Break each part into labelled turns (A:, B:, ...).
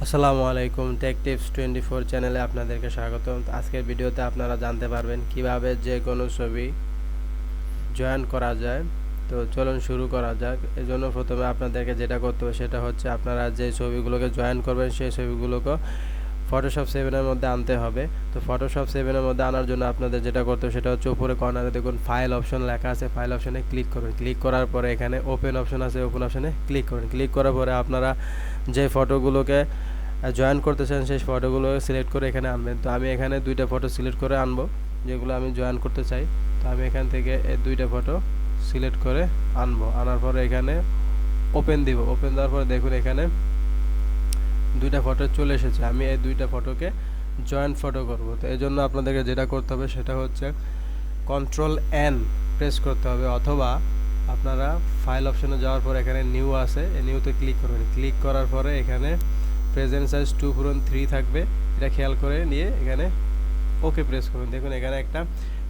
A: আসসালামু আলাইকুম, take tips 24 চ্যানেলে আপনাদেরকে স্বাগতম। আজকের ভিডিওতে আপনারা জানতে পারবেন কিভাবে যে কোনো ছবি জয়েন করা যায়। তো চলুন শুরু করা যাক। এজন্য প্রথমে আপনাদেরকে যেটা করতে হবে সেটা হচ্ছে আপনারা যে ছবিগুলোকে জয়েন করবেন সেই ছবিগুলোকে ফটোশপ 7 এর মধ্যে আনতে হবে। তো ফটোশপ 7 এর মধ্যে আনার জন্য আপনাদের যেটা করতে হবে সেটা হচ্ছে উপরে কর্নারে দেখুন ফাইল অপশন লেখা আছে, ফাইল অপশনে ক্লিক করবেন। ক্লিক করার পরে এখানে ওপেন অপশন আছে, ওপেন অপশনে ক্লিক করবেন। ক্লিক করার পরে আপনারা যে ফটোগুলোকে জয়েন করতে চান সেই ফটোগুলো সিলেক্ট করে এখানে আনবেন। তো আমি এখানে দুইটা ফটো সিলেক্ট করে আনবো যেগুলো আমি জয়েন করতে চাই। তো আমি এখান থেকে এই দুইটা ফটো সিলেক্ট করে আনবো। আনার পরে এখানে ওপেন দিব। ওপেন দেওয়ার পরে দেখুন এখানে দুইটা ফটো চলে এসেছে। আমি এই দুইটা ফটোকে জয়েন্ট ফটো করব। তো এই জন্য আপনাদেরকে যেটা করতে হবে সেটা হচ্ছে কন্ট্রোল এন প্রেস করতে হবে, অথবা আপনারা ফাইল অপশনে যাওয়ার পর এখানে নিউ আছে, এই নিউতে ক্লিক করবেন। ক্লিক করার পরে এখানে প্রেজেন্ট সাইজ 2:3 থাকবে, এটা খেয়াল করে নিয়ে এখানে ওকে প্রেস করুন। দেখুন এখানে একটা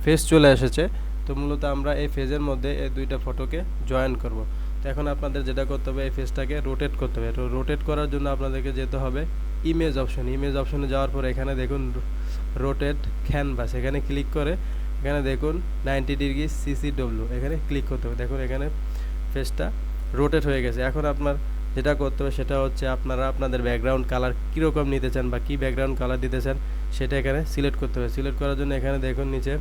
A: ফেজ চলে এসেছে। তো মূলত আমরা এই ফেজের মধ্যে এই দুইটা ফটোকে জয়েন করব। তো এখন আপনাদের যেটা করতে হবে এই ফেজটাকে রোটেট করতে হবে। তো রোটেট করার জন্য আপনাদেরকে যেতে হবে ইমেজ অপশন। ইমেজ অপশনে যাওয়ার পর এখানে দেখুন রোটেট ক্যানভাস, এখানে ক্লিক করে এখানে দেখুন 90 ডিগ্রি CCW, এখানে ক্লিক করতে হবে। দেখুন এখানে ফেজটা রোটেট হয়ে গেছে। এখন আপনার যেটা করতে হবে সেটা হচ্ছে আপনারা আপনাদের ব্যাকগ্রাউন্ড কালার কীরকম নিতে চান বা কী ব্যাকগ্রাউন্ড কালার দিতে চান সেটা এখানে সিলেক্ট করতে হবে। সিলেক্ট করার জন্য এখানে দেখুন নিচে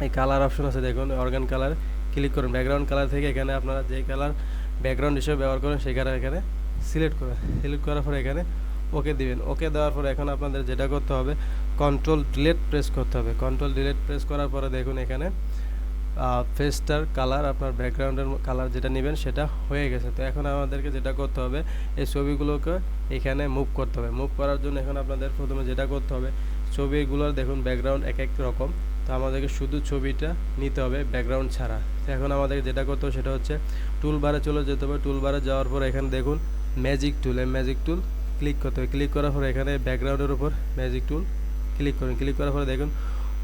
A: এই কালার অপশন আছে, দেখুন অর্গান কালার ক্লিক করুন। ব্যাকগ্রাউন্ড কালার থেকে এখানে আপনারা যে কালার ব্যাকগ্রাউন্ড হিসেবে ব্যবহার করেন সেই কালার এখানে সিলেক্ট করবেন। সিলেক্ট করার পরে এখানে ওকে দিবেন। ওকে দেওয়ার পরে এখন আপনাদের যেটা করতে হবে কন্ট্রোল ডিলিট প্রেস করতে হবে। কন্ট্রোল ডিলিট প্রেস করার পরে দেখুন এখানে ফেসটার কালার, আপনার ব্যাকগ্রাউন্ডের কালার যেটা নেবেন সেটা হয়ে গেছে। তো এখন আমাদেরকে যেটা করতে হবে এই ছবিগুলোকে এখানে মুভ করতে হবে। মুভ করার জন্য এখন আপনাদের প্রথমে যেটা করতে হবে ছবিগুলোর দেখুন ব্যাকগ্রাউন্ড এক এক রকম। তো আমাদেরকে শুধু ছবিটা নিতে হবে ব্যাকগ্রাউন্ড ছাড়া। তো এখন আমাদেরকে যেটা করতে হবে সেটা হচ্ছে টুল বারে চলে যেতে হবে। টুল বারে যাওয়ার পর এখানে দেখুন ম্যাজিক টুল, এই ম্যাজিক টুল ক্লিক করতে হবে। ক্লিক করার পর এখানে ব্যাকগ্রাউন্ডের উপর ম্যাজিক টুল ক্লিক করুন। ক্লিক করার পরে দেখুন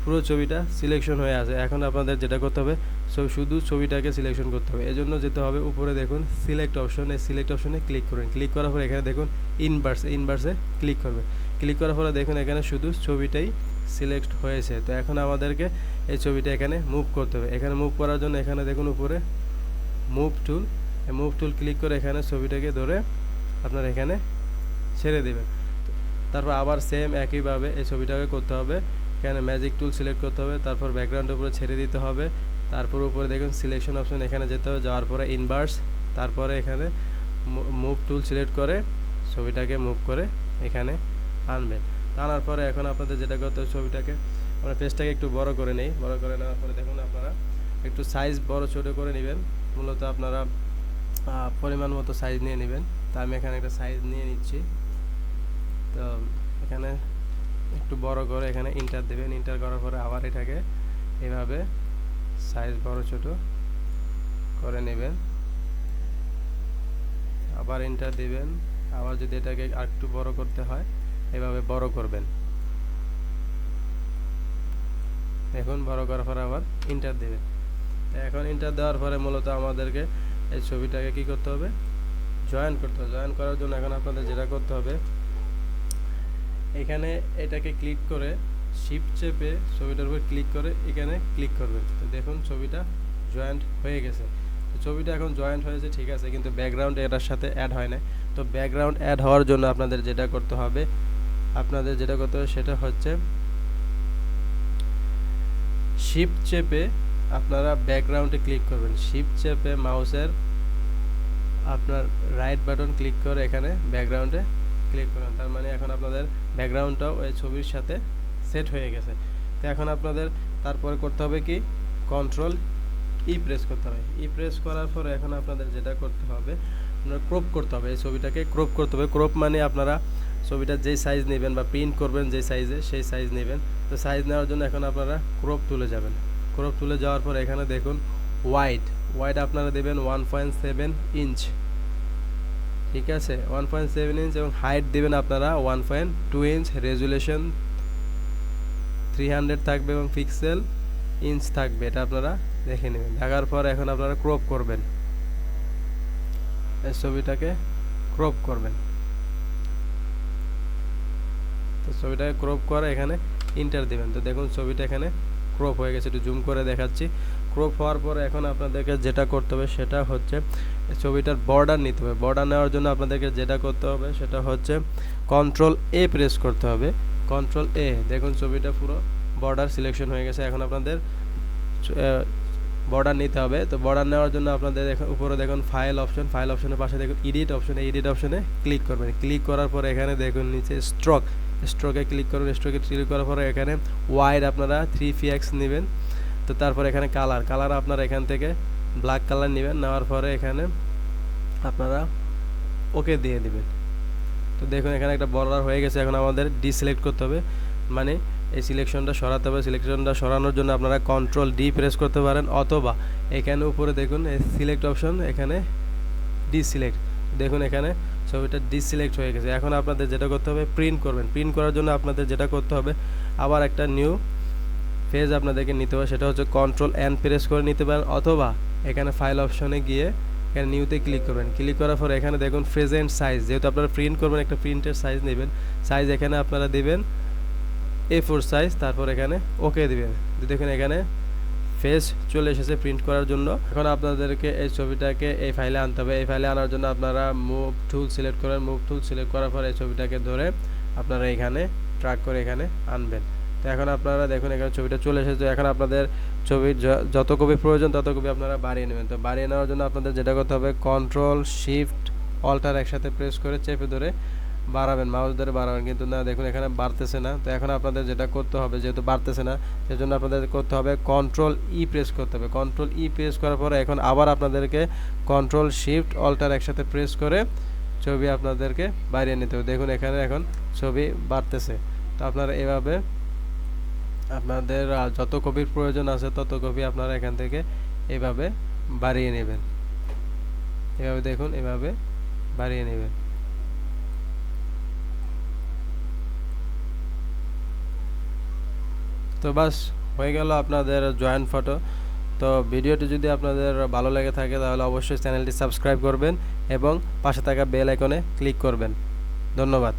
A: পুরো ছবিটা সিলেকশন হয়ে আছে। এখন আপনাদের যেটা করতে হবে শুধু ছবিটাকে সিলেকশন করতে হবে। এজন্য যেতে হবে উপরে দেখুন সিলেক্ট অপশন, এই সিলেক্ট অপশনে ক্লিক করুন। ক্লিক করার পরে এখানে দেখুন ইনভার্সে ক্লিক করবে। ক্লিক করার পরে দেখুন এখানে শুধু ছবিটাই সিলেক্ট হয়েছে। তো এখন আমাদেরকে এই ছবিটা এখানে মুভ করতে হবে। এখানে মুভ করার জন্য এখানে দেখুন উপরে মুভ টুল, এই মুভ টুল ক্লিক করে এখানে ছবিটাকে ধরে আপনার এখানে ছেড়ে দেবেন। তারপর আবার সেম একইভাবে এই ছবিটাকে করতে হবে। এখানে ম্যাজিক টুল সিলেক্ট করতে হবে, তারপর ব্যাকগ্রাউন্ডের উপরে ছেড়ে দিতে হবে। তারপর উপরে দেখুন সিলেকশন অপশন, এখানে যেতে হবে। যাওয়ার পরে ইনভার্স, তারপরে এখানে মুভ টুল সিলেক্ট করে ছবিটাকে মুভ করে এখানে আনবেন। আনার পরে এখন আপনাদের যেটা করতে হবে ছবিটাকে আমরা পেজটাকে একটু বড় করে নেই। বড় করে নেওয়ার পরে দেখুন আপনারা একটু সাইজ বড় ছোটো করে নেবেন। মূলত আপনারা পরিমাণ মতো সাইজ নিয়ে নেবেন। তা আমি এখানে একটা সাইজ নিয়ে নিচ্ছি। তো এখানে একটু বড় করে এখানে ইন্টার দেবেন। ইন্টার করার পরে আবার এটাকে এভাবে সাইজ বড় ছোট করে নেবেন। আবার ইন্টার দিবেন। আবার যদি এটাকে আরেকটু বড় করতে হয় এভাবে বড় করবেন। এখন বড় করার পরে আবার ইন্টার দেবেন। এখন ইন্টার দেওয়ার পরে মূলত আমাদেরকে এই ছবিটাকে কি করতে হবে জয়েন করতে হবে। জয়েন করার জন্য এখন আপনাদের যেটা করতে হবে এখানে এটাকে ক্লিক করে শিফট চেপে ছবিটার উপর ক্লিক করে এখানে ক্লিক করবেন। তো দেখুন ছবিটা জয়েন্ট হয়ে গেছে। তো ছবিটা এখন জয়েন্ট হয়েছে ঠিক আছে, কিন্তু ব্যাকগ্রাউন্ড এটার সাথে অ্যাড হয় না। তো ব্যাকগ্রাউন্ড অ্যাড হওয়ার জন্য আপনাদের যেটা করতে হবে সেটা হচ্ছে শিফট চেপে আপনারা ব্যাকগ্রাউন্ডে ক্লিক করবেন। শিফট চেপে মাউসের আপনার রাইট বাটন ক্লিক করে এখানে ব্যাকগ্রাউন্ডে ক্লিক করুন। তার মানে এখন আপনাদের ব্যাকগ্রাউন্ডটাও ওই ছবির সাথে সেট হয়ে গেছে। তো এখন আপনাদের তারপরে করতে হবে কি কন্ট্রোল প্রেস করতে হবে। প্রেস করার পরে এখন আপনাদের যেটা করতে হবে আপনারা ক্রপ করতে হবে। এই ছবিটাকে ক্রপ করতে হবে। ক্রপ মানে আপনারা ছবিটা যেই সাইজ নেবেন বা প্রিন্ট করবেন যে সাইজে সেই সাইজ নেবেন। তো সাইজ নেওয়ার জন্য এখন আপনারা ক্রপ তুলে যাবেন। ক্রপ তুলে যাওয়ার পর এখানে দেখুন ওয়াইড আপনারা দেবেন 1.7 ইঞ্চ, ঠিক আছে 1.7 ইঞ্চ, এবং হাইট দেবেন আপনারা 1.2 ইঞ্চ। রেজুলেশন 300 থাকবে এবং পিক্সেল ইঞ্চ থাকবে, এটা আপনারা দেখে নেবেন। দেখার পর এখন আপনারা ক্রপ করবেন, এই ছবিটাকে ক্রপ করবেন। তো ছবিটাকে ক্রপ করে এখানে ইন্টার দিবেন। তো দেখুন ছবিটা এখানে ক্রপ হয়ে গেছে, একটু জুম করে দেখাচ্ছি। ক্রপ হওয়ার পরে এখন আপনাদেরকে যেটা করতে হবে সেটা হচ্ছে ছবিটার বর্ডার নিতে হবে। বর্ডার নেওয়ার জন্য আপনাদেরকে যেটা করতে হবে সেটা হচ্ছে কন্ট্রোল এ প্রেস করতে হবে। কন্ট্রোল এ, দেখুন ছবিটা পুরো বর্ডার সিলেকশন হয়ে গেছে। এখন আপনাদের বর্ডার নিতে হবে। তো বর্ডার নেওয়ার জন্য আপনাদের উপরে দেখুন ফাইল অপশন, ফাইল অপশনের পাশে দেখুন এডিট অপশন, এডিট অপশনে ক্লিক করবেন। ক্লিক করার পরে এখানে দেখুন নিচে স্ট্রোক, স্ট্রোকে ক্লিক করবেন। স্ট্রোকে ক্লিক করার পরে এখানে ওয়াইড আপনারা 3px নেবেন। তো তারপর এখানে কালার, কালার আপনারা এখান থেকে ব্ল্যাক কালার নেবেন। নেওয়ার পরে এখানে আপনারা ওকে দিয়ে দিবেন। তো দেখুন এখানে একটা বর্ডার হয়ে গেছে। এখন আমাদের ডিসিলেক্ট করতে হবে, মানে এই সিলেকশনটা সরাতে হবে। সিলেকশনটা সরানোর জন্য আপনারা কন্ট্রোল ডি প্রেস করতে পারেন, অথবা এখানে উপরে দেখুন এই সিলেক্ট অপশন, এখানে ডিসিলেক্ট, দেখুন এখানে ছবিটা ডিসিলেক্ট হয়ে গেছে। এখন আপনাদের যেটা করতে হবে প্রিন্ট করবেন। প্রিন্ট করার জন্য আপনাদের যেটা করতে হবে আবার একটা নিউ পেজ আপনাদেরকে নিতে হবে। সেটা হচ্ছে কন্ট্রোল এন প্রেস করে নিতে পারেন, অথবা এখানে ফাইল অপশনে গিয়ে এখানে নিউতে ক্লিক করবেন। ক্লিক করার পর এখানে দেখুন প্রেজেন্ট সাইজ, যেহেতু আপনারা প্রিন্ট করবেন একটা প্রিন্টের সাইজ নেবেন। সাইজ এখানে আপনারা দেবেন A4 সাইজ, তারপর এখানে ওকে দিবেন। দেখুন এখানে ফেজ চলে এসেছে প্রিন্ট করার জন্য। এখন আপনাদেরকে এই ছবিটাকে এই ফাইলে আনতে হবে। এই ফাইলে আনার জন্য আপনারা মুভ টুল সিলেক্ট করেন। মুভ টুল সিলেক্ট করার পর এই ছবিটাকে ধরে আপনারা এখানে ট্র্যাক করে এখানে আনবেন। তো এখন আপনারা দেখুন এখানে ছবিটা চলে এসেছে। এখন আপনাদের ছবির যত কপি প্রয়োজন তত কপি আপনারা বাড়িয়ে নেবেন। তো বাড়িয়ে নেওয়ার জন্য আপনাদের যেটা করতে হবে কন্ট্রোল শিফট অল্টার একসাথে প্রেস করে চেপে ধরে বাড়াবেন, মাউস ধরে বাড়াবেন, কিন্তু না দেখুন এখানে বাড়তেছে না। তো এখন আপনাদের যেটা করতে হবে, যেহেতু বাড়তেছে না সেজন্য আপনাদের করতে হবে কন্ট্রোল ই প্রেস করতে হবে। কন্ট্রোল ই প্রেস করার পরে এখন আবার আপনাদেরকে কন্ট্রোল শিফট অল্টার একসাথে প্রেস করে ছবি আপনাদেরকে বাড়িয়ে নিতে হবে। দেখুন এখানে এখন ছবি বাড়তেছে। তো আপনারা এভাবে আপনাদের যত কপির প্রয়োজন আছে তত কপি আপনারা এখান থেকে এভাবে বাড়িয়ে নেবেন। এভাবে দেখুন এভাবে বাড়িয়ে নেবেন। তো বাস হয়ে গেল আপনাদের জয়েন্ট ফটো। তো ভিডিওটি যদি আপনাদের ভালো লেগে থাকে তাহলে অবশ্যই চ্যানেলটি সাবস্ক্রাইব করবেন এবং পাশে থাকা বেল আইকনে ক্লিক করবেন। ধন্যবাদ।